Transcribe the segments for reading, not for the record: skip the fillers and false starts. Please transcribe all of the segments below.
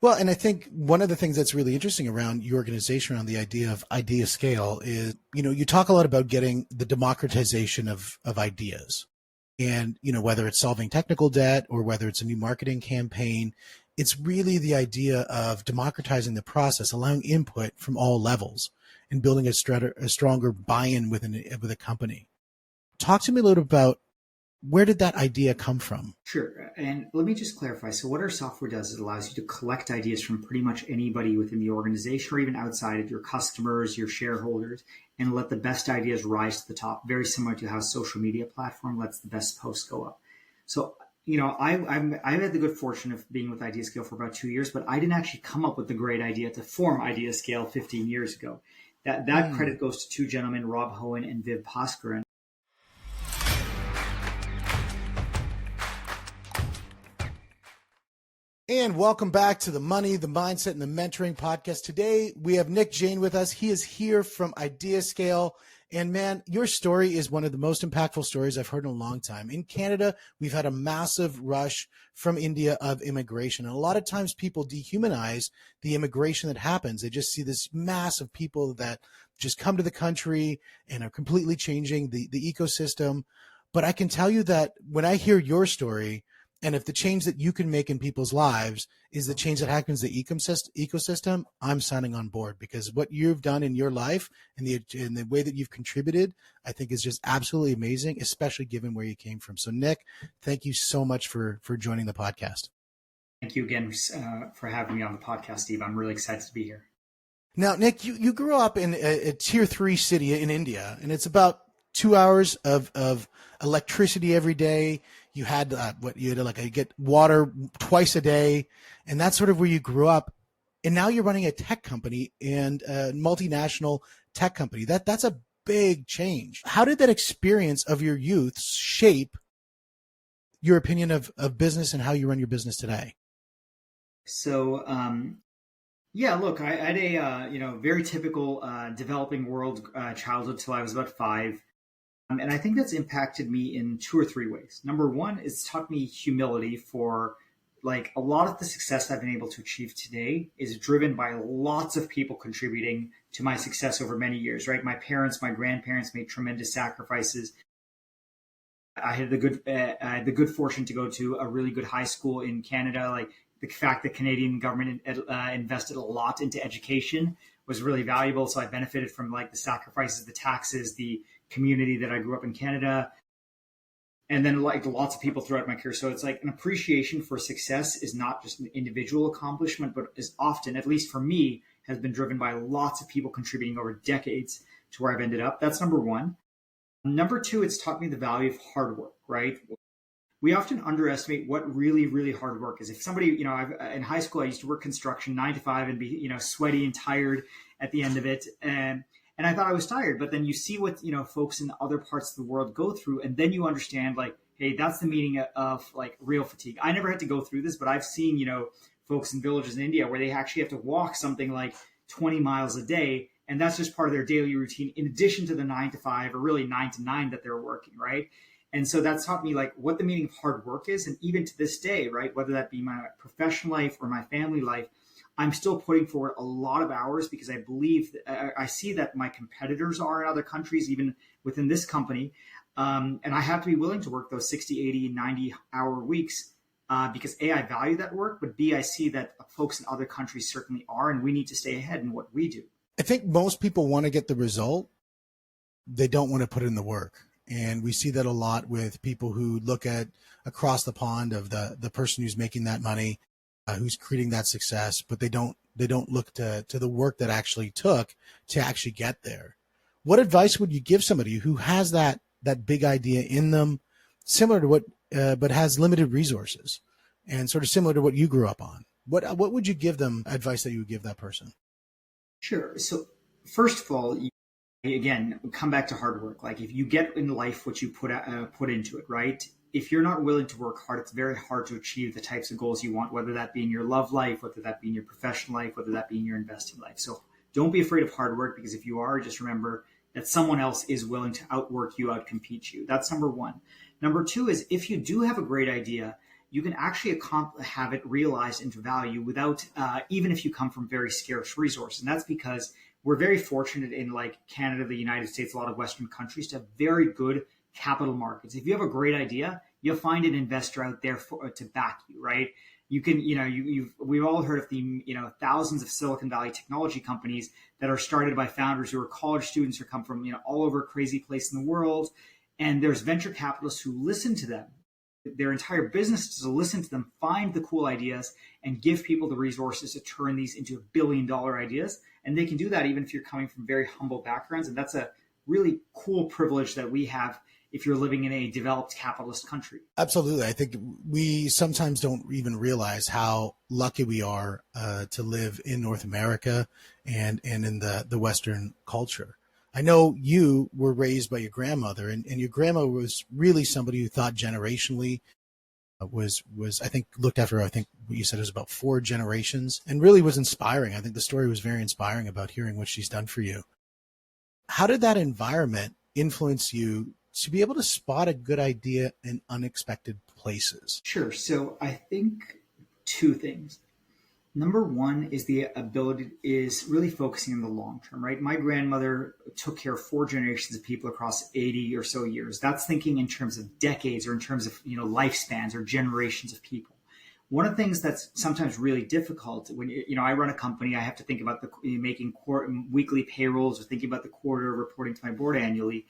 Well, and I think one of the things that's really interesting around your organization, around the idea of IdeaScale is, you talk a lot about getting the democratization of ideas. And, whether it's solving technical debt or whether it's a new marketing campaign, it's really the idea of democratizing the process, allowing input from all levels and building a stronger buy-in with a company. Talk to me a little about where did that idea come from? Sure. And let me just clarify. So what our software does is it allows you to collect ideas from pretty much anybody within the organization or even outside of your customers, your shareholders, and let the best ideas rise to the top, very similar to how a social media platform lets the best posts go up. So, I've had the good fortune of being with IdeaScale for about 2 years, but I didn't actually come up with the great idea to form IdeaScale 15 years ago. That credit goes to two gentlemen, Rob Hamoen and Viv Paskaran. And welcome back to the Money, the Mindset, and the Mentoring podcast. Today, we have Nick Jain with us. He is here from IdeaScale. And man, your story is one of the most impactful stories I've heard in a long time. In Canada, we've had a massive rush from India of immigration. And a lot of times people dehumanize the immigration that happens. They just see this mass of people that just come to the country and are completely changing the ecosystem. But I can tell you that when I hear your story, and if the change that you can make in people's lives is the change that happens to the ecosystem, I'm signing on board, because what you've done in your life and the way that you've contributed, I think is just absolutely amazing, especially given where you came from. So Nick, thank you so much for joining the podcast. Thank you again for having me on the podcast, Steve. I'm really excited to be here. Now, Nick, you grew up in a tier 3 city in India, and it's about 2 hours of electricity every day. You had you get water twice a day, and that's sort of where you grew up. And now you're running a tech company and a multinational tech company. That's a big change. How did that experience of your youth shape your opinion of business and how you run your business today? So, look, I had a very typical developing world childhood till I was about 5. And I think that's impacted me in 2 or 3 ways. Number one, it's taught me humility for a lot of the success I've been able to achieve today is driven by lots of people contributing to my success over many years, right? My parents, my grandparents made tremendous sacrifices. I had the good fortune to go to a really good high school in Canada. Like the fact that Canadian government invested a lot into education was really valuable. So I benefited from the sacrifices, the taxes, the community that I grew up in Canada, and then lots of people throughout my career. So it's an appreciation for success is not just an individual accomplishment, but is often, at least for me, has been driven by lots of people contributing over decades to where I've ended up. That's number one. Number two, it's taught me the value of hard work, right? We often underestimate what really, really hard work is. If somebody, in high school, I used to work construction 9 to 5 and be, sweaty and tired at the end of it. And I thought I was tired, but then you see what, folks in other parts of the world go through. And then you understand hey, that's the meaning of real fatigue. I never had to go through this, but I've seen, folks in villages in India where they actually have to walk something like 20 miles a day. And that's just part of their daily routine, in addition to the 9 to 5 or really 9 to 9 that they're working. Right. And so that's taught me what the meaning of hard work is. And even to this day, right, whether that be my professional life or my family life, I'm still putting forward a lot of hours because I believe that I see that my competitors are in other countries, even within this company. And I have to be willing to work those 60, 80, 90 hour weeks because A, I value that work, but B, I see that folks in other countries certainly are, and we need to stay ahead in what we do. I think most people want to get the result. They don't want to put in the work. And we see that a lot with people who look at across the pond of the person who's making that money, who's creating that success, but they don't look to the work that actually took to actually get there. What advice would you give somebody who has that big idea in them, similar to what, but has limited resources, and sort of similar to what you grew up on? What would you give them, advice that you would give that person? Sure. So first of all, again, come back to hard work. If you get in life what you put into it, right? If you're not willing to work hard, it's very hard to achieve the types of goals you want, whether that be in your love life, whether that be in your professional life, whether that be in your investing life. So don't be afraid of hard work, because if you are, just remember that someone else is willing to outwork you, outcompete you. That's number one. Number two is, if you do have a great idea, you can actually have it realized into value without, even if you come from very scarce resources. And that's because we're very fortunate in like Canada, the United States, a lot of Western countries to have very good capital markets. If you have a great idea, you'll find an investor out there to back you, right? You can, we've all heard of the, thousands of Silicon Valley technology companies that are started by founders who are college students or come from, all over a crazy place in the world. And there's venture capitalists who listen to them. Their entire business is to listen to them, find the cool ideas, and give people the resources to turn these into $1 billion ideas. And they can do that even if you're coming from very humble backgrounds. And that's a really cool privilege that we have if you're living in a developed capitalist country. Absolutely. I think we sometimes don't even realize how lucky we are to live in North America and in the Western culture. I know you were raised by your grandmother, and your grandma was really somebody who thought generationally, was I think looked after, I think what you said was about 4 generations, and really was inspiring. I think the story was very inspiring about hearing what she's done for you. How did that environment influence you to be able to spot a good idea in unexpected places? Sure. So I think 2 things. Number 1 is the ability is really focusing on the long term, right? My grandmother took care of 4 generations of people across 80 or so years. That's thinking in terms of decades or in terms of, lifespans or generations of people. One of the things that's sometimes really difficult when, I run a company, I have to think about making weekly payrolls or thinking about the quarter, reporting to my board annually.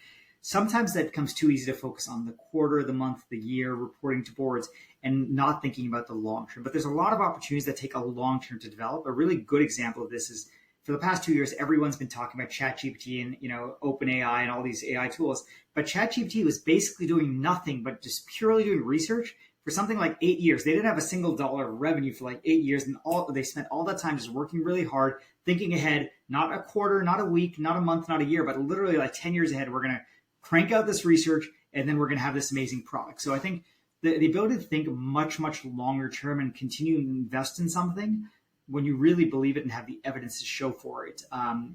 Sometimes that becomes too easy to focus on the quarter, the month, the year, reporting to boards, and not thinking about the long term. But there's a lot of opportunities that take a long term to develop. A really good example of this is for the past 2 years, everyone's been talking about ChatGPT and OpenAI and all these AI tools. But ChatGPT was basically doing nothing but just purely doing research for something like 8 years. They didn't have a single dollar of revenue for like 8 years, and they spent all that time just working really hard, thinking ahead, not a quarter, not a week, not a month, not a year, but literally like 10 years ahead. We're going to crank out this research, and then we're going to have this amazing product. So I think the ability to think much, much longer term and continue to invest in something when you really believe it and have the evidence to show for it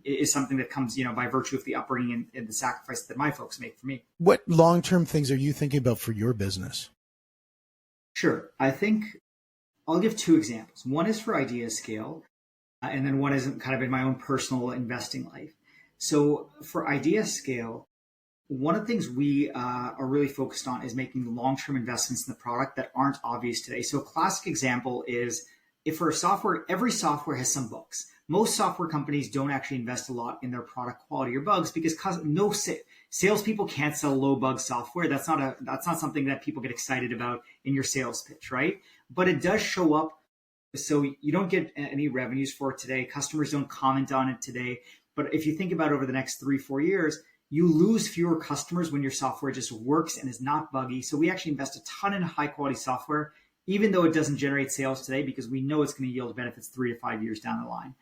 is something that comes, by virtue of the upbringing and the sacrifice that my folks make for me. What long-term things are you thinking about for your business? Sure. I think I'll give 2 examples. One is for IdeaScale, and then one is kind of in my own personal investing life. So for IdeaScale, one of the things we are really focused on is making long-term investments in the product that aren't obvious today. So a classic example is if for a software, every software has some bugs. Most software companies don't actually invest a lot in their product quality or bugs because salespeople can't sell low bug software. That's not something that people get excited about in your sales pitch, right? But it does show up. So you don't get any revenues for it today. Customers don't comment on it today. But if you think about over the next 3-4 years, you lose fewer customers when your software just works and is not buggy. So we actually invest a ton in high quality software, even though it doesn't generate sales today, because we know it's going to yield benefits 3 to 5 years down the line.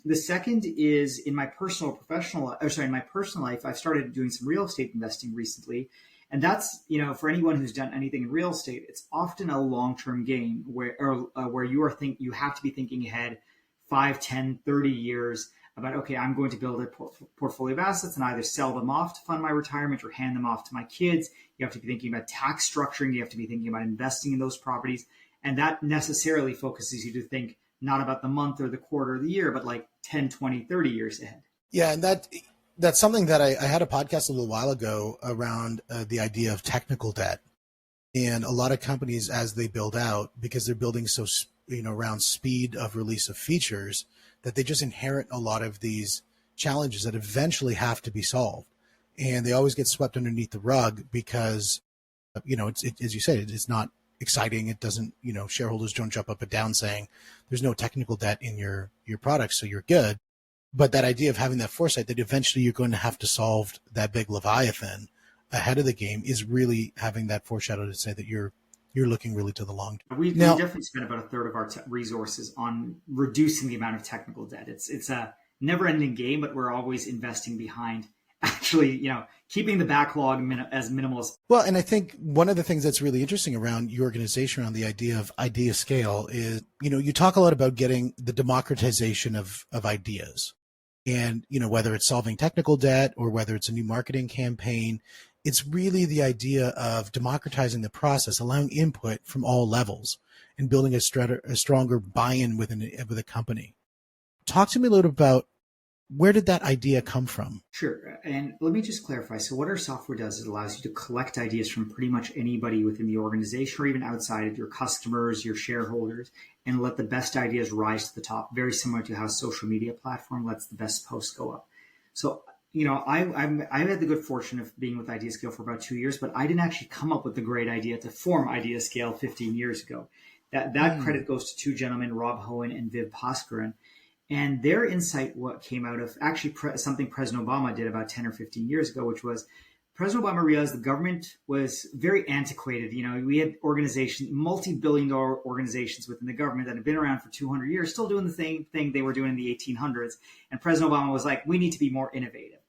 The second is in my personal life, I've started doing some real estate investing recently. And that's, for anyone who's done anything in real estate, it's often a long-term game where you have to be thinking ahead 5, 10, 30 years about, okay, I'm going to build a portfolio of assets and either sell them off to fund my retirement or hand them off to my kids. You have to be thinking about tax structuring. You have to be thinking about investing in those properties. And that necessarily focuses you to think not about the month or the quarter or the year, but like 10, 20, 30 years ahead. Yeah, and that's something that I had a podcast a little while ago around the idea of technical debt. And a lot of companies, as they build out, because they're building so around speed of release of features, that they just inherit a lot of these challenges that eventually have to be solved. And they always get swept underneath the rug because, as you said, it's not exciting. It doesn't, shareholders don't jump up and down saying there's no technical debt in your product, so you're good. But that idea of having that foresight that eventually you're going to have to solve that big Leviathan ahead of the game is really having that foreshadow to say that you're looking really to the long term. We definitely spend about a third of our resources on reducing the amount of technical debt. It's a never-ending game, but we're always investing behind actually, keeping the backlog as minimal as. Well, and I think one of the things that's really interesting around your organization, around the idea of IdeaScale, is, you talk a lot about getting the democratization of ideas. And, whether it's solving technical debt or whether it's a new marketing campaign, it's really the idea of democratizing the process, allowing input from all levels, and building a stronger buy-in with a company. Talk to me a little about where did that idea come from? Sure. And let me just clarify. So what our software does is it allows you to collect ideas from pretty much anybody within the organization or even outside of your customers, your shareholders, and let the best ideas rise to the top, very similar to how a social media platform lets the best posts go up. So, I've had the good fortune of being with IdeaScale for about 2 years, but I didn't actually come up with the great idea to form IdeaScale 15 years ago. That credit goes to two gentlemen, Rob Hamoen and Viv Paskaran. And their insight, what came out of actually something President Obama did about 10 or 15 years ago, which was President Obama realized the government was very antiquated. We had organizations, multi-billion-dollar organizations within the government that had been around for 200 years, still doing the same thing they were doing in the 1800s. And President Obama was like, we need to be more innovative.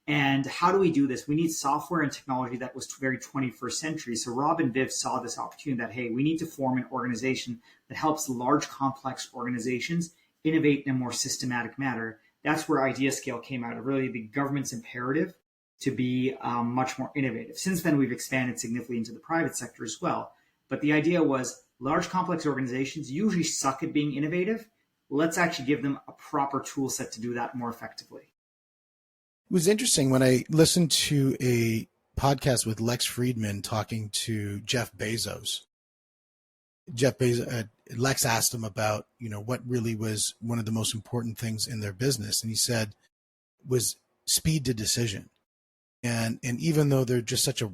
And how do we do this? We need software and technology that was very 21st century. So Rob and Viv saw this opportunity that, hey, we need to form an organization that helps large, complex organizations innovate in a more systematic manner. That's where IdeaScale came out of, really the government's imperative to be much more innovative. Since then, we've expanded significantly into the private sector as well. But the idea was large, complex organizations usually suck at being innovative. Let's actually give them a proper tool set to do that more effectively. It was interesting when I listened to a podcast with Lex Friedman talking to Jeff Bezos. Lex asked him about, what really was one of the most important things in their business. And he said was speed to decision. And even though they're just such a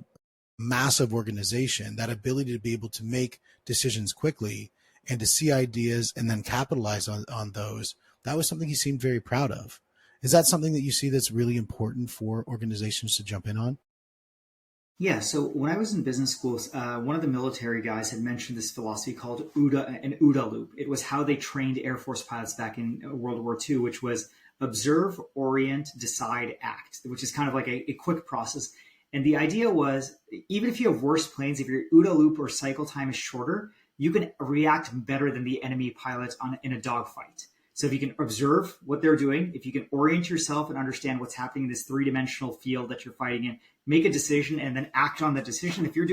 massive organization, that ability to be able to make decisions quickly and to see ideas and then capitalize on those, that was something he seemed very proud of. Is that something that you see that's really important for organizations to jump in on? Yeah, so when I was in business school, one of the military guys had mentioned this philosophy called an OODA loop. It was how they trained Air Force pilots back in World War II, which was observe, orient, decide, act, which is kind of like a quick process. And the idea was, even if you have worse planes, if your OODA loop or cycle time is shorter, you can react better than the enemy pilot in a dogfight. So if you can observe what they're doing, if you can orient yourself and understand what's happening in this three-dimensional field that you're fighting in, make a decision and then act on that decision. If you're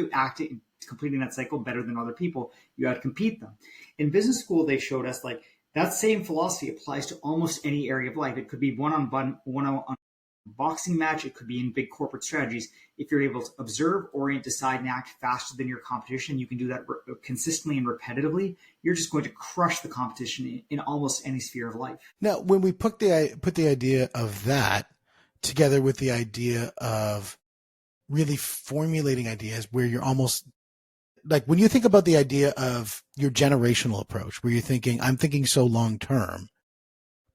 completing that cycle better than other people, you outcompete them. In business school, they showed us like that same philosophy applies to almost any area of life. It could be one-on-one boxing match. It could be in big corporate strategies. If you're able to observe, orient, decide, and act faster than your competition, you can do that consistently and repetitively. You're just going to crush the competition in almost any sphere of life. Now, when we put the idea of that together with the idea of really formulating ideas where you're almost like, when you think about the idea of your generational approach, where you're thinking, I'm thinking so long term,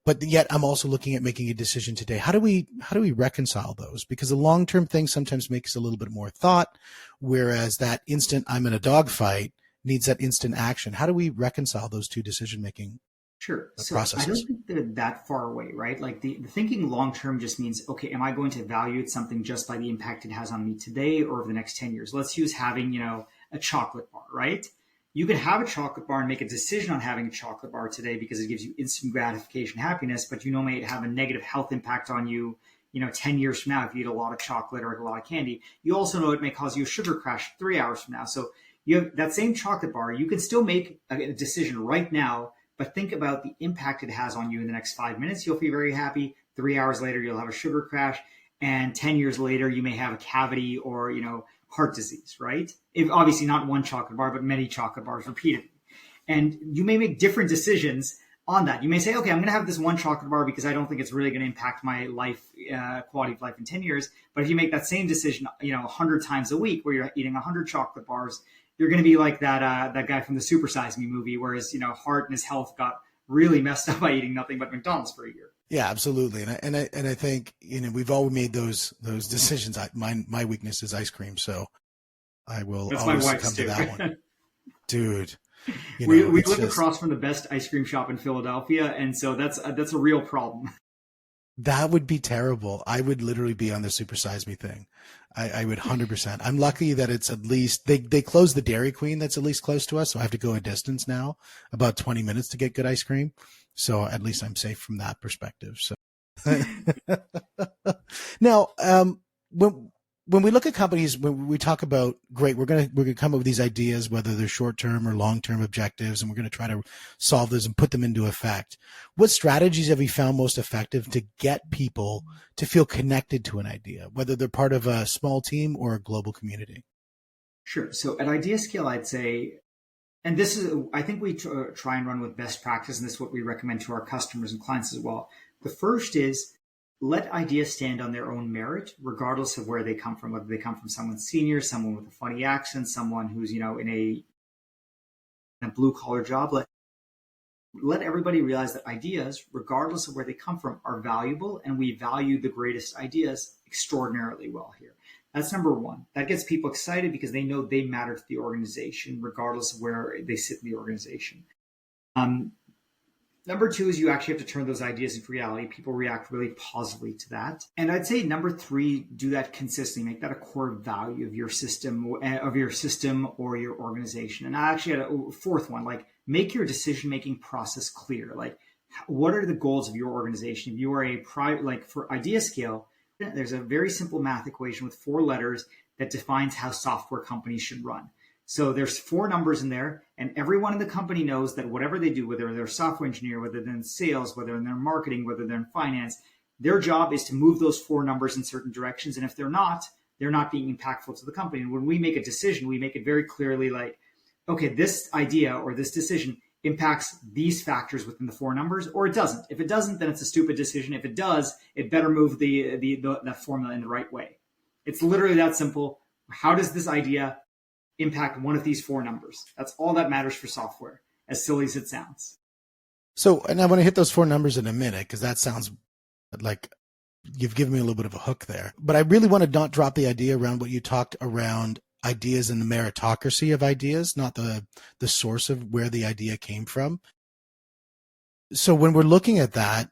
but yet I'm also looking at making a decision today. How do we reconcile those? Because the long-term thing sometimes makes a little bit more thought, whereas that instant I'm in a dogfight needs that instant action. How do we reconcile those two decision-making processes? I don't think they're that far away, right? Like the thinking long-term just means, okay, am I going to evaluate something just by the impact it has on me today or over the next 10 years? Let's use having, a chocolate bar, right? You can have a chocolate bar and make a decision on having a chocolate bar today because it gives you instant gratification, happiness, but may have a negative health impact on you, 10 years from now if you eat a lot of chocolate or a lot of candy. You also know it may cause you a sugar crash 3 hours from now. So you have that same chocolate bar. You can still make a decision right now, but think about the impact it has on you in the next 5 minutes. You'll feel very happy. 3 hours later, you'll have a sugar crash. And 10 years later, you may have a cavity or, heart disease, right? Obviously not one chocolate bar, but many chocolate bars repeatedly. And you may make different decisions on that. You may say, okay, I'm going to have this one chocolate bar because I don't think it's really going to impact my life, quality of life in 10 years. But if you make that same decision, 100 times a week where you're eating 100 chocolate bars, you're going to be like that guy from the Super Size Me movie, where his heart and his health got really messed up by eating nothing but McDonald's for a year. Yeah, absolutely. And I think, we've all made those decisions. My weakness is ice cream. So I will always come to that one. Dude, we live across from the best ice cream shop in Philadelphia. And so that's a real problem. That would be terrible. I would literally be on the Super Size Me thing. I would 100%. I'm lucky that it's at least, they closed the Dairy Queen that's at least close to us. So I have to go a distance now, about 20 minutes to get good ice cream. So at least I'm safe from that perspective. So now, when we look at companies, when we talk about, great, we're gonna come up with these ideas, whether they're short term or long term objectives, and we're gonna try to solve those and put them into effect. What strategies have you found most effective to get people to feel connected to an idea, whether they're part of a small team or a global community? Sure. So at IdeaScale, I'd say, and this is, I think we try and run with best practice, and this is what we recommend to our customers and clients as well. The first is let ideas stand on their own merit, regardless of where they come from, whether they come from someone senior, someone with a funny accent, someone who's, in a blue collar job. Let everybody realize that ideas, regardless of where they come from, are valuable, and we value the greatest ideas extraordinarily well here. That's number one. That gets people excited because they know they matter to the organization, regardless of where they sit in the organization. Number two is you actually have to turn those ideas into reality. People react really positively to that. And I'd say number three, do that consistently. Make that a core value of your system or your organization. And I actually had a fourth one, like make your decision-making process clear. Like, what are the goals of your organization? If you are a private, like for IdeaScale, there's a very simple math equation with 4 letters that defines how software companies should run. So there's 4 numbers in there, and everyone in the company knows that whatever they do, whether they're a software engineer, whether they're in sales, whether they're in marketing, whether they're in finance, their job is to move those 4 numbers in certain directions. And if they're not being impactful to the company. And when we make a decision, we make it very clearly like, okay, this idea or this decision impacts these factors within the 4 numbers, or it doesn't. If it doesn't, then it's a stupid decision. If it does, it better move the formula in the right way. It's literally that simple. How does this idea impact one of these 4 numbers? That's all that matters for software, as silly as it sounds. So, and I want to hit those 4 numbers in a minute, because that sounds like you've given me a little bit of a hook there. But I really want to not drop the idea around what you talked around ideas and the meritocracy of ideas, not the source of where the idea came from. So when we're looking at that,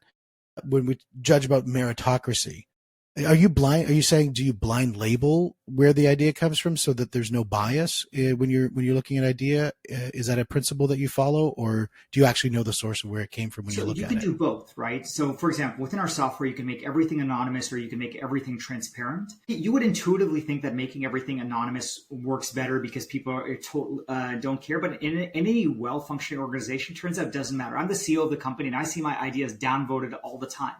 when we judge about meritocracy, are you saying, do you blind label where the idea comes from so that there's no bias when you're looking at idea? Is that a principle that you follow, or do you actually know the source of where it came from when you look at it? So you can do both, right? So for example, within our software, you can make everything anonymous or you can make everything transparent. You would intuitively think that making everything anonymous works better because people don't care. But in any well-functioning organization, turns out it doesn't matter. I'm the CEO of the company and I see my ideas downvoted all the time,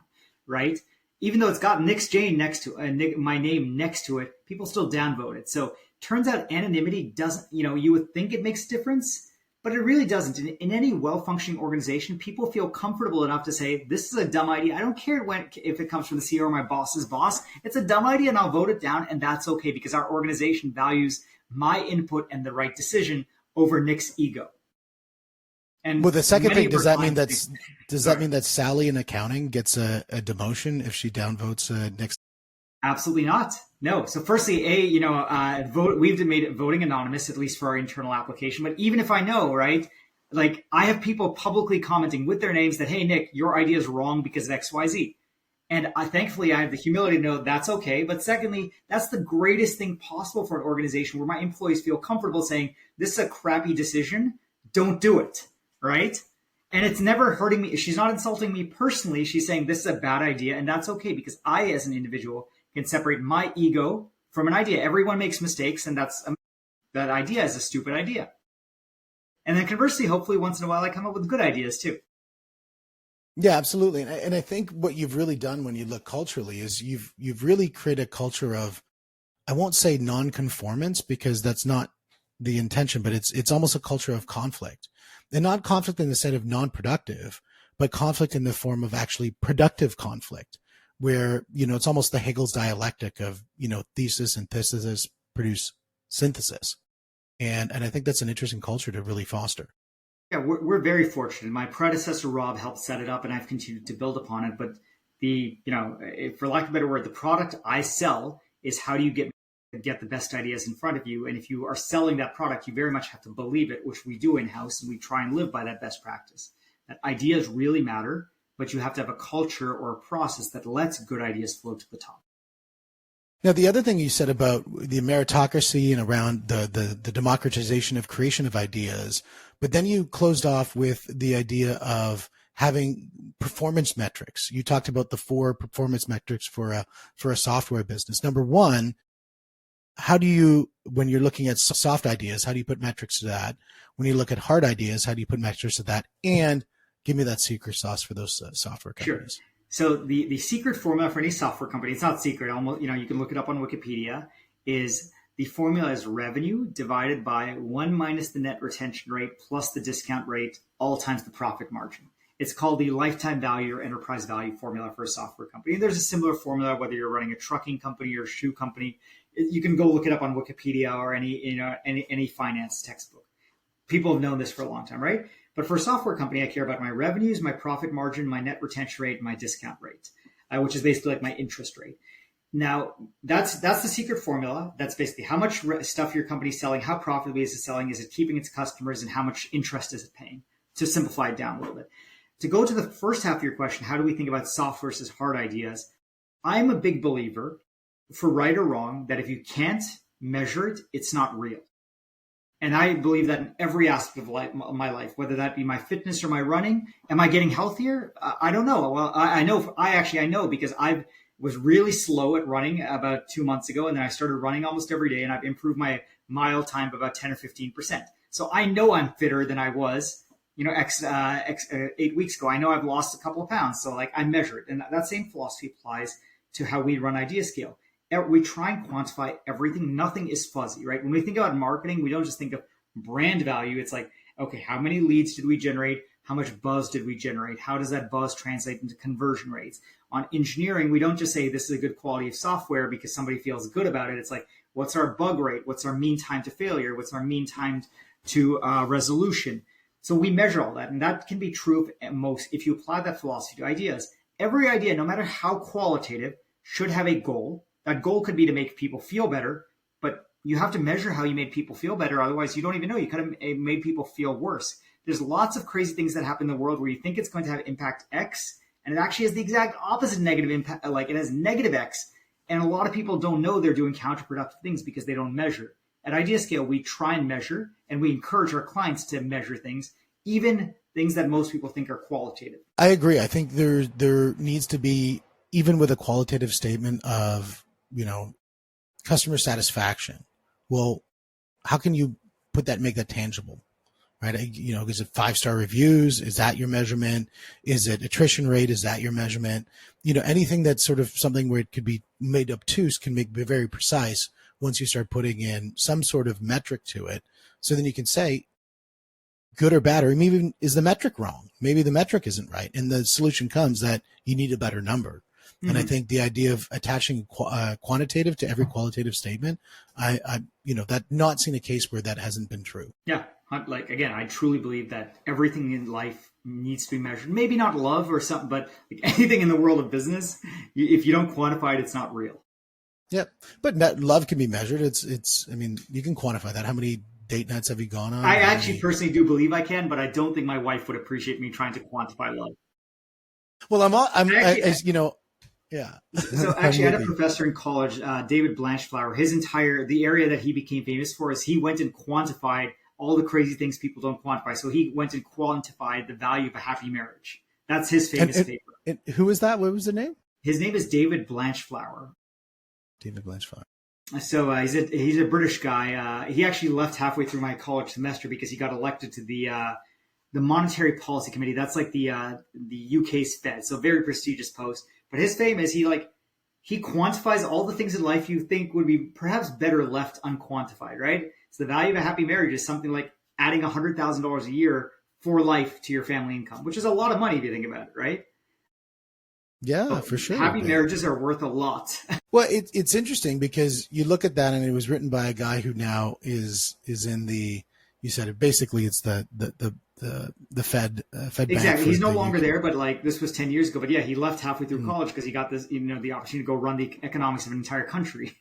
right? Even though it's got Nick Jain next to my name next to it, people still downvote it. So turns out anonymity doesn't, you would think it makes a difference, but it really doesn't. In any well-functioning organization, people feel comfortable enough to say, this is a dumb idea. I don't care if it comes from the CEO or my boss's boss. It's a dumb idea and I'll vote it down, and that's okay because our organization values my input and the right decision over Nick's ego. And well, the second thing, does that mean that Sally in accounting gets a demotion if she downvotes Nick's? Absolutely not. No. So firstly, we've made it voting anonymous, at least for our internal application. But even if I know, right, like I have people publicly commenting with their names that, hey, Nick, your idea is wrong because of X, Y, Z. And thankfully, I have the humility to know that's okay. But secondly, that's the greatest thing possible for an organization where my employees feel comfortable saying, this is a crappy decision. Don't do it. Right? And it's never hurting me. She's not insulting me personally. She's saying this is a bad idea. And that's okay because I, as an individual, can separate my ego from an idea. Everyone makes mistakes, and that idea is a stupid idea. And then conversely, hopefully once in a while, I come up with good ideas too. Yeah, absolutely. And I think what you've really done when you look culturally is you've really created a culture of, I won't say non-conformance because that's not the intention, but it's almost a culture of conflict. And not conflict in the sense of non-productive, but conflict in the form of actually productive conflict, where, it's almost the Hegel's dialectic of, thesis and antithesis produce synthesis. And I think that's an interesting culture to really foster. Yeah, we're very fortunate. My predecessor, Rob, helped set it up and I've continued to build upon it. But for lack of a better word, the product I sell is how do you get the best ideas in front of you. And if you are selling that product, you very much have to believe it, which we do in-house, and we try and live by that best practice. That ideas really matter, but you have to have a culture or a process that lets good ideas flow to the top. Now, the other thing you said about the meritocracy and around the democratization of creation of ideas, but then you closed off with the idea of having performance metrics. You talked about the 4 performance metrics for a software business. Number one, how do you, when you're looking at soft ideas, how do you put metrics to that? When you look at hard ideas, how do you put metrics to that? And give me that secret sauce for those software companies. Sure. So the secret formula for any software company, it's not secret, almost, you can look it up on Wikipedia, is the formula is revenue divided by 1 minus the net retention rate plus the discount rate, all times the profit margin. It's called the lifetime value or enterprise value formula for a software company. And there's a similar formula whether you're running a trucking company or a shoe company. You can go look it up on Wikipedia or any finance textbook. People have known this for a long time, right? But for a software company, I care about my revenues, my profit margin, my net retention rate, and my discount rate, which is basically like my interest rate. Now, that's the secret formula. That's basically how much stuff your company's selling, how profitably is it selling, is it keeping its customers, and how much interest is it paying, to simplify it down a little bit. To go to the first half of your question, how do we think about soft versus hard ideas? I'm a big believer, for right or wrong, that if you can't measure it, it's not real. And I believe that in every aspect of my life, whether that be my fitness or my running. Am I getting healthier? I don't know. Well, I know because I was really slow at running about 2 months ago. And then I started running almost every day, and I've improved my mile time by about 10 or 15%. So I know I'm fitter than I was, 8 weeks ago. I know I've lost a couple of pounds. So I measure it. And that same philosophy applies to how we run IdeaScale. We try and quantify everything. Nothing is fuzzy, right? When we think about marketing, we don't just think of brand value. It's like, okay, how many leads did we generate? How much buzz did we generate? How does that buzz translate into conversion rates? On engineering, we don't just say this is a good quality of software because somebody feels good about it. It's like, what's our bug rate? What's our mean time to failure? What's our mean time to resolution? So we measure all that. And that can be true of most, if you apply that philosophy to ideas. Every idea, no matter how qualitative, should have a goal. That goal could be to make people feel better, but you have to measure how you made people feel better. Otherwise, you don't even know. You could have made people feel worse. There's lots of crazy things that happen in the world where you think it's going to have impact X, and it actually has the exact opposite negative impact. Like it has negative X, and a lot of people don't know they're doing counterproductive things because they don't measure. At IdeaScale, we try and measure, and we encourage our clients to measure things, even things that most people think are qualitative. I agree. I think there needs to be, even with a qualitative statement of, customer satisfaction. Well, how can you make that tangible, right? Is it 5-star reviews? Is that your measurement? Is it attrition rate? Is that your measurement? Anything that's sort of something where it could be made obtuse can be very precise once you start putting in some sort of metric to it. So then you can say good or bad, or even is the metric wrong? Maybe the metric isn't right. And the solution comes that you need a better number. And I think the idea of attaching quantitative to every qualitative statement, that not seen a case where that hasn't been true. Yeah. Again, I truly believe that everything in life needs to be measured. Maybe not love or something, but anything in the world of business, if you don't quantify it, it's not real. Yeah. But love can be measured. You can quantify that. How many date nights have you gone on? I actually personally do believe I can, but I don't think my wife would appreciate me trying to quantify love. Well, yeah. So actually, I had a professor in college, David Blanchflower. The area that he became famous for is he went and quantified all the crazy things people don't quantify. So he went and quantified the value of a happy marriage. That's his famous paper. And who is that? What was the name? His name is David Blanchflower. David Blanchflower. So he's a British guy. He actually left halfway through my college semester because he got elected to the Monetary Policy Committee. That's like the UK's Fed. So very prestigious post. But his fame is he quantifies all the things in life you think would be perhaps better left unquantified, right? So the value of a happy marriage is something like adding $100,000 a year for life to your family income, which is a lot of money if you think about it, right? Yeah, so for sure. Happy marriages are worth a lot. Well, it's interesting because you look at that and it was written by a guy who now is in you said it, basically it's the Fed exactly. He's no longer there, but this was 10 years ago. But yeah, he left halfway through college because he got this, the opportunity to go run the economics of an entire country.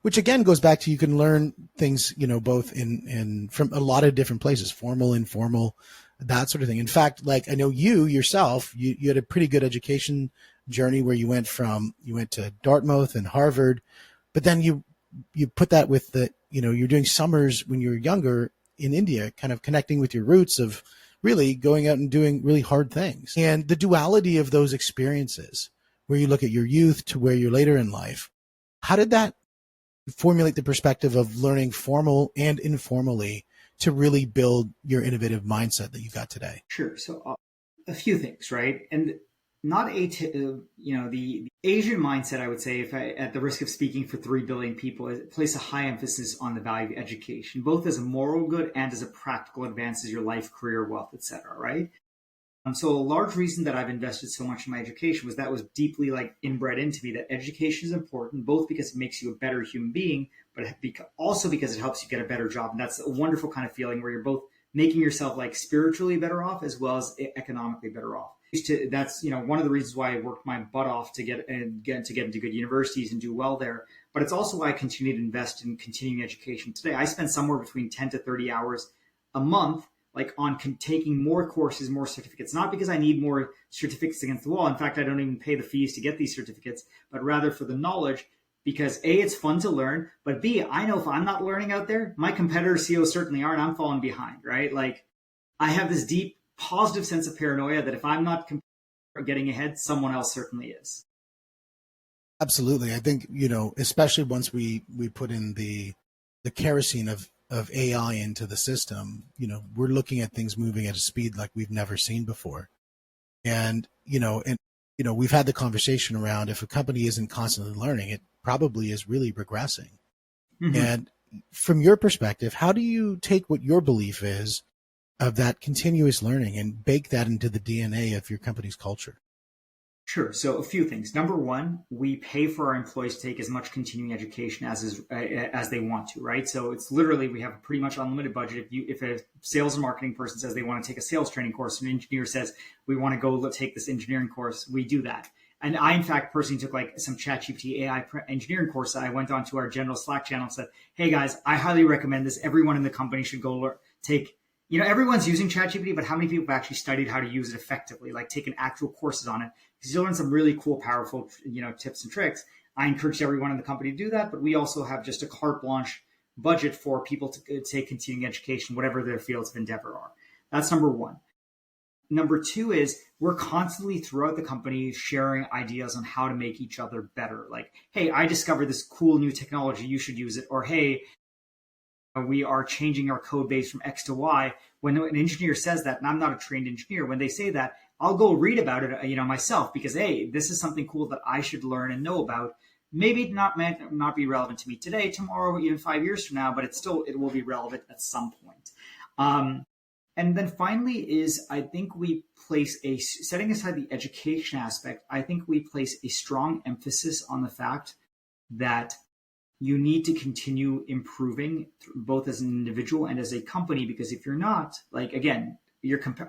Which again goes back to, you can learn things, both in from a lot of different places, formal, informal, that sort of thing. In fact, I know you yourself, you had a pretty good education journey where you went to Dartmouth and Harvard, but then you put that with you're doing summers when you were younger in India, kind of connecting with your roots of really going out and doing really hard things. And the duality of those experiences, where you look at your youth to where you're later in life, how did that formulate the perspective of learning formal and informally to really build your innovative mindset that you got today? Sure. So a few things, right? And not the Asian mindset, I would say, if I, at the risk of speaking for 3 billion people, place a high emphasis on the value of education, both as a moral good and as a practical advances your life, career, wealth, etc. Right? So a large reason that I've invested so much in my education was that was deeply like inbred into me, that education is important, both because it makes you a better human being, but also because it helps you get a better job. And that's a wonderful kind of feeling where you're both making yourself like spiritually better off as well as economically better off. That's one of the reasons why I worked my butt off to get into good universities and do well there. But it's also why I continue to invest in continuing education today. I spend somewhere between 10 to 30 hours a month like on taking more courses, more certificates, not because I need more certificates against the wall. In fact, I don't even pay the fees to get these certificates, but rather for the knowledge, because A, it's fun to learn, but B, I know if I'm not learning out there, my competitor CEOs certainly aren't. I'm falling behind, right? Like I have this deep positive sense of paranoia that if I'm not getting ahead, someone else certainly is. Absolutely. I think, especially once we put in the kerosene of AI into the system, we're looking at things moving at a speed like we've never seen before. And we've had the conversation around if a company isn't constantly learning, it probably is really regressing. Mm-hmm. And from your perspective, how do you take what your belief is of that continuous learning and bake that into the DNA of your company's culture? Sure. So a few things. Number one, we pay for our employees to take as much continuing education as they want to, right? So it's literally, we have a pretty much unlimited budget. If a sales and marketing person says they want to take a sales training course, an engineer says we want to go take this engineering course, we do that. And I, in fact, personally took like some ChatGPT AI engineering course that I went on to our general Slack channel and said, hey guys, I highly recommend this. Everyone in the company should go take. Everyone's using ChatGPT, but how many people have actually studied how to use it effectively, like taken actual courses on it? Because you'll learn some really cool, powerful, tips and tricks. I encourage everyone in the company to do that, but we also have just a carte blanche budget for people to take continuing education, whatever their fields of endeavor are. That's number one. Number two is we're constantly throughout the company sharing ideas on how to make each other better. Like, hey, I discovered this cool new technology, you should use it. Or, hey, we are changing our code base from X to Y. When an engineer says that, and I'm not a trained engineer, when they say that, I'll go read about it, myself, because, hey, this is something cool that I should learn and know about. Maybe it not be relevant to me today, tomorrow, even 5 years from now, but it will be relevant at some point. And then finally is, I think we place setting aside the education aspect, I think we place a strong emphasis on the fact that you need to continue improving both as an individual and as a company, because if you're not, like, again,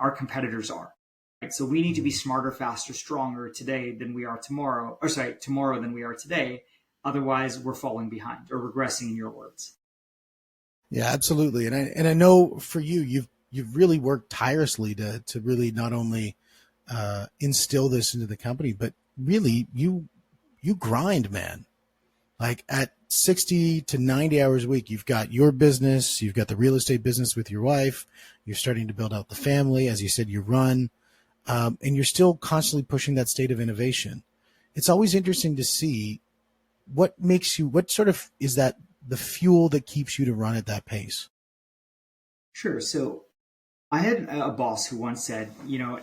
our competitors are. Right? So we need to be smarter, faster, stronger today than we are tomorrow, tomorrow than we are today. Otherwise, we're falling behind or regressing, in your words. Yeah, absolutely. And I know for you, you've really worked tirelessly to really not only instill this into the company, but really you grind, man. Like at 60 to 90 hours a week, you've got your business, you've got the real estate business with your wife, you're starting to build out the family. As you said, you run, and you're still constantly pushing that state of innovation. It's always interesting to see what sort of is that the fuel that keeps you to run at that pace. Sure. So I had a boss who once said,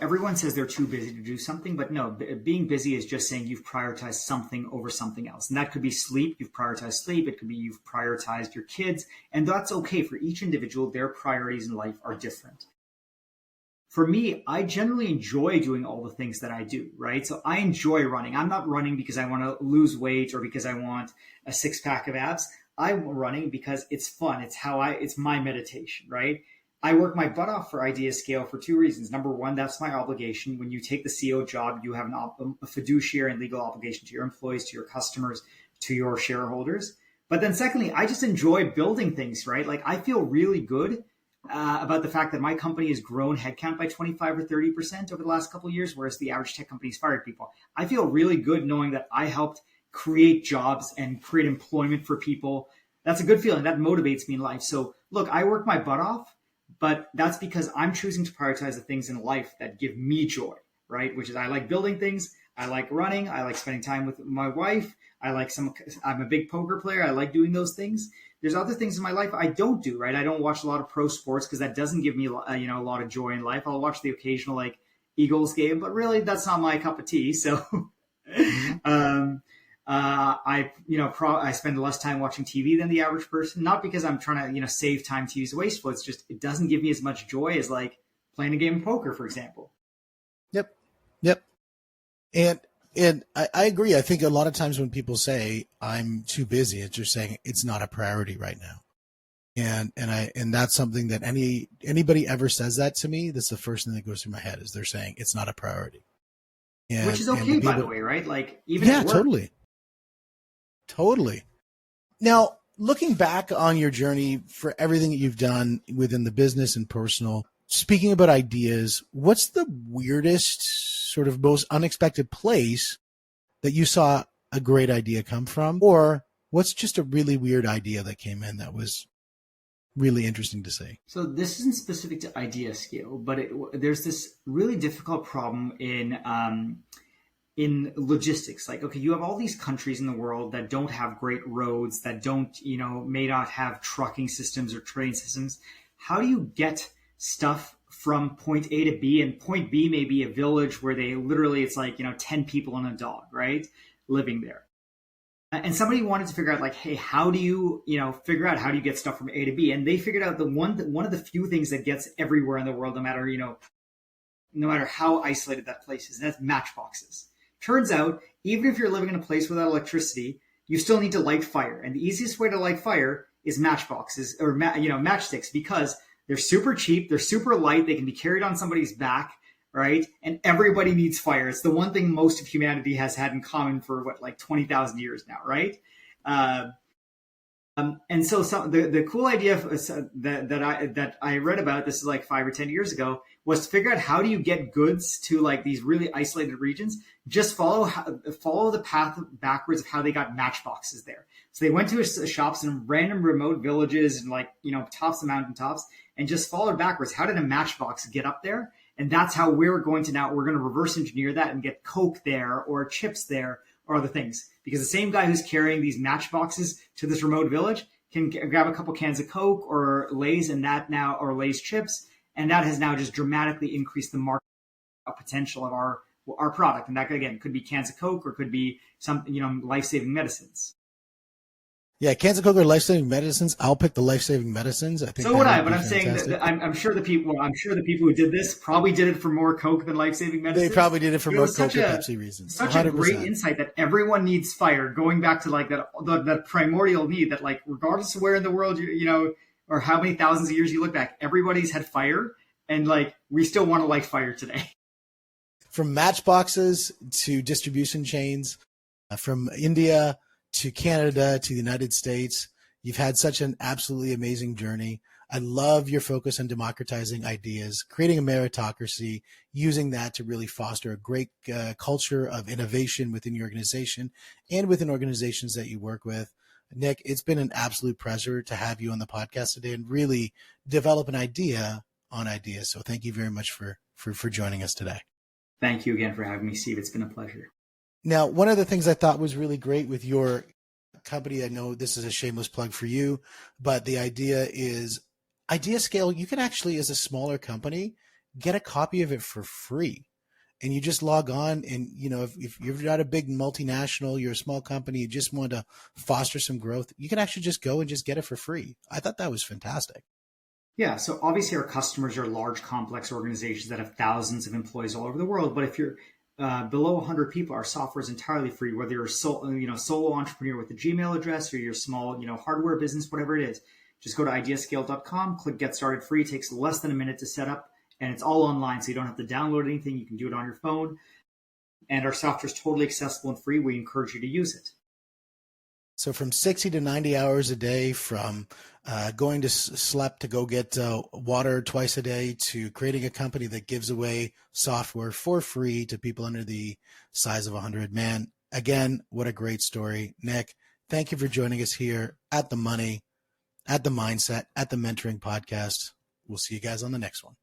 everyone says they're too busy to do something, but no, being busy is just saying you've prioritized something over something else. And that could be sleep. You've prioritized sleep. It could be you've prioritized your kids. And that's okay. For each individual, their priorities in life are different. For me, I generally enjoy doing all the things that I do, right? So I enjoy running. I'm not running because I want to lose weight or because I want a 6-pack of abs. I'm running because it's fun. It's my meditation, right? I work my butt off for IdeaScale for 2 reasons. Number one, that's my obligation. When you take the CEO job, you have a fiduciary and legal obligation to your employees, to your customers, to your shareholders. But then secondly, I just enjoy building things, right? Like I feel really good about the fact that my company has grown headcount by 25 or 30% over the last couple of years, whereas the average tech company's fired people. I feel really good knowing that I helped create jobs and create employment for people. That's a good feeling. That motivates me in life. So look, I work my butt off. But that's because I'm choosing to prioritize the things in life that give me joy, right? Which is I like building things. I like running. I like spending time with my wife. I'm a big poker player. I like doing those things. There's other things in my life I don't do, right? I don't watch a lot of pro sports because that doesn't give me, a lot of joy in life. I'll watch the occasional like Eagles game, but really that's not my cup of tea. So, I spend less time watching TV than the average person, not because I'm trying to, save time to use wasteful. It's just, it doesn't give me as much joy as like playing a game of poker, for example. Yep. Yep. And I agree. I think a lot of times when people say I'm too busy, it's just saying it's not a priority right now. And that's something that anybody ever says that to me, that's the first thing that goes through my head is they're saying it's not a priority. Which is okay, by the way, right? Like even at work. Totally. Now, looking back on your journey for everything that you've done within the business and personal, speaking about ideas, what's the weirdest, sort of most unexpected place that you saw a great idea come from? Or what's just a really weird idea that came in that was really interesting to see? So this isn't specific to IdeaScale, but there's this really difficult problem in logistics. Like, okay, you have all these countries in the world that don't have great roads, that don't, may not have trucking systems or train systems. How do you get stuff from point A to B? And point B may be a village where it's like, 10 people and a dog, right? Living there. And somebody wanted to figure out like, hey, how do you, figure out how do you get stuff from A to B? And they figured out one of the few things that gets everywhere in the world, no matter how isolated that place is, and that's matchboxes. Turns out, even if you're living in a place without electricity, you still need to light fire. And the easiest way to light fire is matchboxes or matchsticks, because they're super cheap, they're super light, they can be carried on somebody's back, right? And everybody needs fire. It's the one thing most of humanity has had in common for 20,000 years now, right? And so the cool idea that I read about, this is like 5 or 10 years ago, was to figure out how do you get goods to like these really isolated regions. Just follow the path backwards of how they got matchboxes there. So they went to shops in random remote villages and tops of mountaintops, and just followed backwards. How did a matchbox get up there? And that's how we're going to reverse engineer that and get Coke there or chips there or other things. Because the same guy who's carrying these matchboxes to this remote village can grab a couple cans of Coke or Lay's or Lay's chips. And that has now just dramatically increased the market potential of our product. And that, again, could be cans of Coke or could be some, life-saving medicines. Yeah, cans of Coke or life-saving medicines. I'll pick the life-saving medicines. I think so would I, but I'm saying that I'm sure the people who did this probably did it for more Coke than life-saving medicines. They probably did it for more Coke or Pepsi reasons. Such 100%. A great insight that everyone needs fire. Going back to like that primordial need that like regardless of where in the world or how many thousands of years you look back, everybody's had fire, and like we still want to light fire today. From matchboxes to distribution chains, from India to Canada, to the United States. You've had such an absolutely amazing journey. I love your focus on democratizing ideas, creating a meritocracy, using that to really foster a great culture of innovation within your organization and within organizations that you work with. Nick, it's been an absolute pleasure to have you on the podcast today and really develop an idea on ideas. So thank you very much for joining us today. Thank you again for having me, Steve. It's been a pleasure. Now, one of the things I thought was really great with your company, I know this is a shameless plug for you, but the idea is IdeaScale, you can actually, as a smaller company, get a copy of it for free. And you just log on and, if you're not a big multinational, you're a small company, you just want to foster some growth, you can actually just go and just get it for free. I thought that was fantastic. Yeah, so obviously our customers are large, complex organizations that have thousands of employees all over the world. But if you're below 100 people, our software is entirely free. Whether you're a solo entrepreneur with a Gmail address or you're a small, hardware business, whatever it is, just go to ideascale.com, click Get Started Free. It takes less than a minute to set up, and it's all online, so you don't have to download anything. You can do it on your phone, and our software is totally accessible and free. We encourage you to use it. So from 60 to 90 hours a day, from going to sleep to go get water twice a day, to creating a company that gives away software for free to people under the size of 100. Man, again, what a great story. Nick, thank you for joining us here at The Money, at The Mindset, at The Mentoring Podcast. We'll see you guys on the next one.